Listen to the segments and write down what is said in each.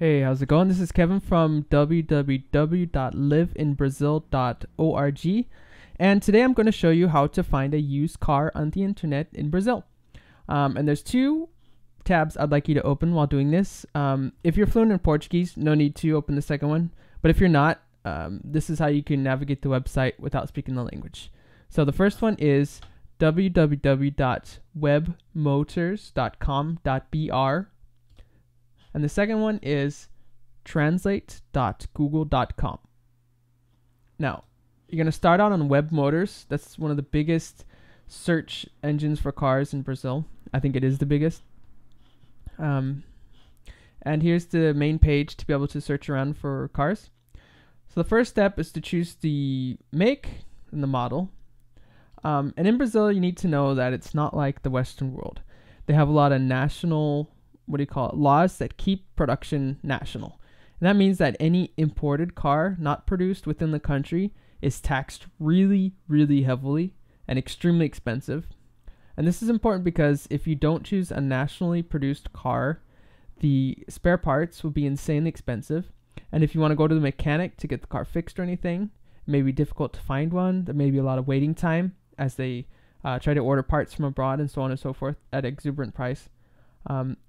Hey, how's it going? This is Kevin from www.liveinbrazil.org, and today I'm going to show you how to find a used car on the internet in Brazil. And there's two tabs I'd like you to open while doing this. If you're fluent in Portuguese, no need to open the second one, but if you're not, this is how you can navigate the website without speaking the language. So the first one is www.webmotors.com.br. And the second one is translate.google.com. Now, you're going to start out on Webmotors. That's one of the biggest search engines for cars in Brazil. I think it is the biggest. And here's the main page to be able to search around for cars. So the first step is to choose the make and the model. And in Brazil, you need to know that it's not like the Western world. They have a lot of national laws that keep production national. And that means that any imported car not produced within the country is taxed really, really heavily and extremely expensive. And this is important because if you don't choose a nationally produced car, the spare parts will be insanely expensive. And if you want to go to the mechanic to get the car fixed or anything, it may be difficult to find one. There may be a lot of waiting time as they try to order parts from abroad and so on and so forth at an exuberant price.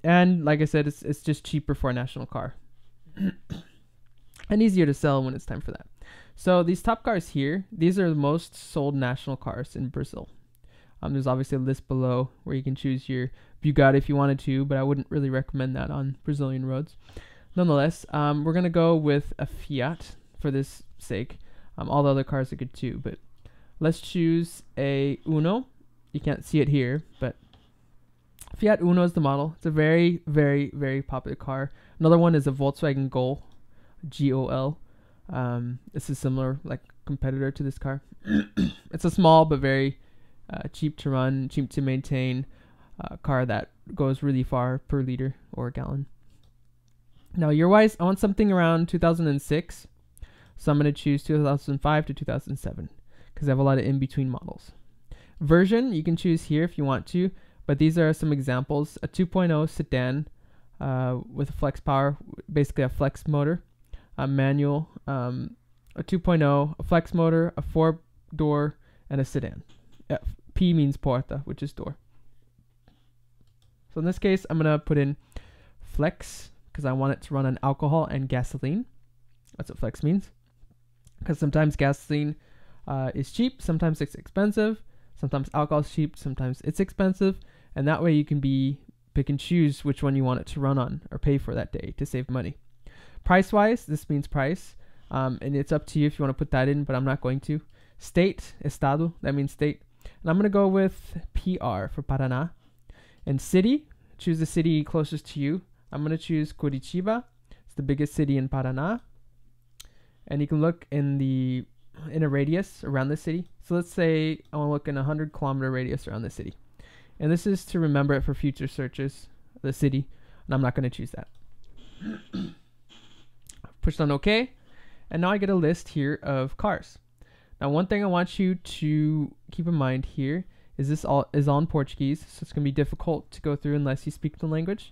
And like I said, it's just cheaper for a national car and easier to sell when it's time for that. So these top cars here, these are the most sold national cars in Brazil. There's obviously a list below where you can choose your Bugatti if you wanted to, but I wouldn't really recommend that on Brazilian roads. Nonetheless, we're going to go with a Fiat for this sake. All the other cars are good too, but let's choose a Uno. You can't see it here, but Fiat Uno is the model. It's a very, very, very popular car. Another one is a Volkswagen Gol, Gol. It's a similar competitor to this car. It's a small but very cheap to run, cheap to maintain car that goes really far per liter or gallon. Now year-wise, I want something around 2006. So I'm going to choose 2005 to 2007 because I have a lot of in-between models. Version, you can choose here if you want to. But these are some examples. A 2.0 sedan with a flex power, basically a flex motor, a manual, a 2.0, a flex motor, a 4-door, and a sedan. P means porta, which is door. So in this case, I'm going to put in flex because I want it to run on alcohol and gasoline. That's what flex means. Because sometimes gasoline is cheap, sometimes it's expensive. Sometimes alcohol is cheap, sometimes it's expensive, and that way you can pick and choose which one you want it to run on or pay for that day to save money. Price-wise, this means price, and it's up to you if you want to put that in, but I'm not going to. State, estado, that means state. And I'm going to go with PR for Paraná. And city, choose the city closest to you. I'm going to choose Curitiba. It's the biggest city in Paraná. And you can look in a radius around the city. So let's say I want to look in a 100-kilometer radius around the city. And this is to remember it for future searches, the city. And I'm not going to choose that. Pushed on OK. And now I get a list here of cars. Now one thing I want you to keep in mind here is this all is all in Portuguese. So it's going to be difficult to go through unless you speak the language.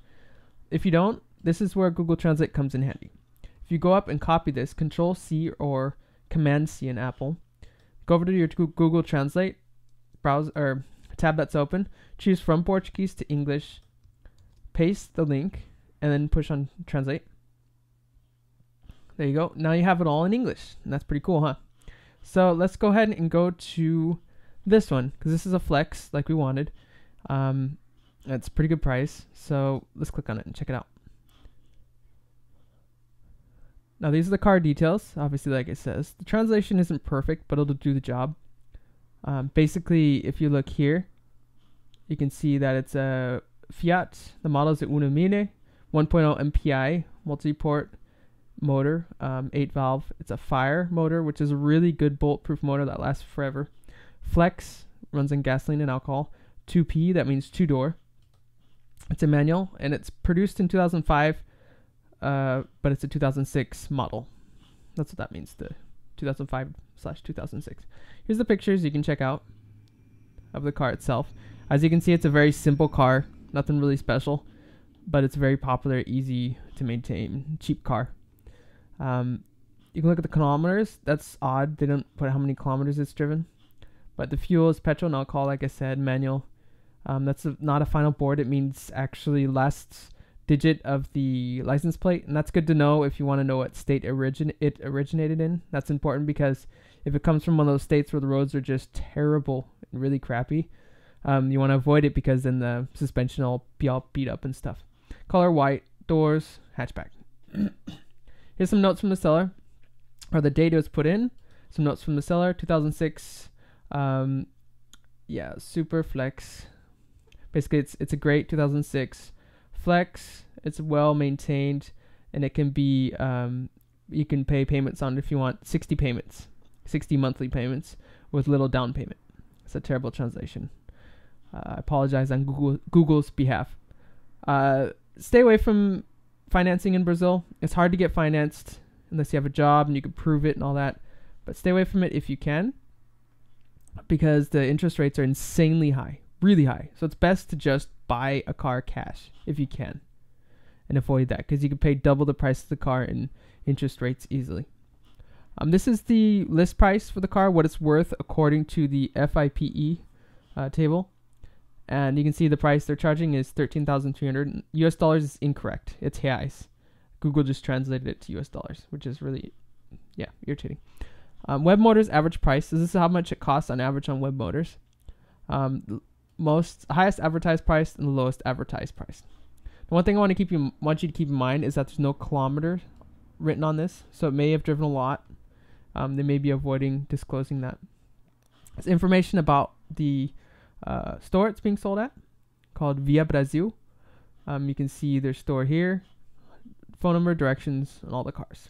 If you don't, this is where Google Translate comes in handy. If you go up and copy this, Control-C or Command-C in Apple, go over to your Google Translate browser or tab that's open, choose from Portuguese to English, paste the link, and then push on Translate. There you go. Now you have it all in English, and that's pretty cool, huh? So let's go ahead and go to this one, because this is a flex like we wanted. It's a pretty good price, so let's click on it and check it out. Now these are the car details, obviously like it says. The translation isn't perfect, but it'll do the job. Basically, if you look here, you can see that it's a Fiat. The model is a Uno Mille, 1.0 MPI, multi-port motor, 8-valve. It's a fire motor, which is a really good bulletproof motor that lasts forever. Flex, runs on gasoline and alcohol. 2P, that means 2-door. It's a manual, and it's produced in 2005. But it's a 2006 model. That's what that means, the 2005/2006. Here's the pictures you can check out of the car itself. As you can see, it's a very simple car, nothing really special. but it's very popular, easy to maintain, cheap car. You can look at the kilometers. That's odd. They don't put how many kilometers it's driven. But the fuel is petrol and alcohol, like I said, manual. That's not a final board. It means actually last digit of the license plate. And that's good to know if you want to know what state it originated in. That's important because if it comes from one of those states where the roads are just terrible and really crappy, you want to avoid it because then the suspension will be all beat up and stuff. Color white, doors, hatchback. Here's some notes from the seller, or the date it was put in. Some notes from the seller, 2006. Super Flex. Basically, it's a great 2006 Flex. It's well maintained, and it can be you can pay payments on it if you want 60 payments, 60 monthly payments with little down payment. It's a terrible translation. I apologize on Google's behalf. Stay away from financing in Brazil. It's hard to get financed unless you have a job and you can prove it and all that. But stay away from it if you can, because the interest rates are insanely high, really high. So it's best to just buy a car cash if you can and avoid that, because you can pay double the price of the car in interest rates easily. This is the list price for the car, what it's worth according to the FIPE table. And you can see the price they're charging is $13,300. US dollars is incorrect. It's reais. Google just translated it to US dollars, which is really, irritating. Webmotors average price. This is how much it costs on average on Webmotors. Highest advertised price and the lowest advertised price. The one thing I want you to keep in mind is that there's no kilometer written on this, so it may have driven a lot. They may be avoiding disclosing that. There's information about the store it's being sold at, called Via Brasil. You can see their store here, phone number, directions, and all the cars.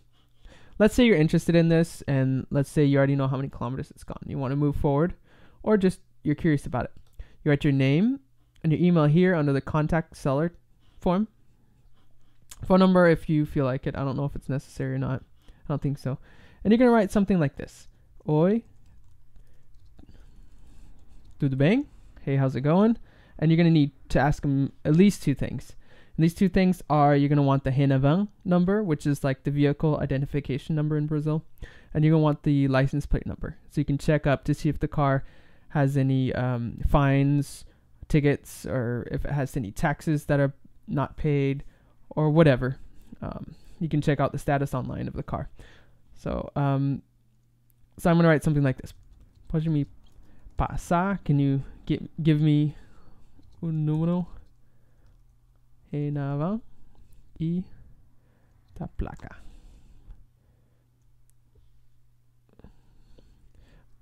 Let's say you're interested in this, and let's say you already know how many kilometers it's gone. You want to move forward, or just you're curious about it. You write your name and your email here under the contact seller form. Phone number if you feel like it. I don't know if it's necessary or not. I don't think so. And you're going to write something like this. Oi. Tudo bem? Hey, how's it going? And you're going to need to ask them at least two things. And these two things are, you're going to want the Renavan number, which is like the vehicle identification number in Brazil. And you're going to want the license plate number. So you can check up to see if the car has any fines, tickets, or if it has any taxes that are not paid, or whatever. You can check out the status online of the car. So I'm going to write something like this. Pode me passar? Can you give me o número Renavan e da placa?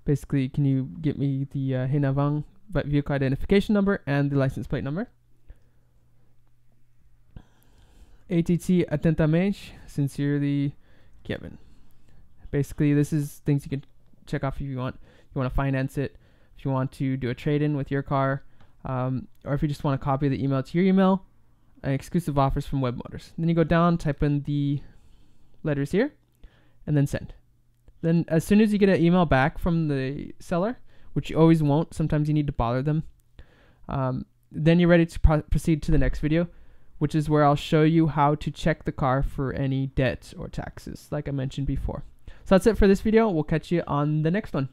Basically, can you get me the Renavan vehicle identification number and the license plate number? ATT atentamente, sincerely, Kevin. Basically, this is things you can check off if you want. You want to finance it, if you want to do a trade-in with your car, or if you just want to copy the email to your email, exclusive offers from Webmotors. Then you go down, type in the letters here, and then send. Then as soon as you get an email back from the seller, which you always won't, sometimes you need to bother them, then you're ready to proceed to the next video, which is where I'll show you how to check the car for any debt or taxes, like I mentioned before. So that's it for this video. We'll catch you on the next one.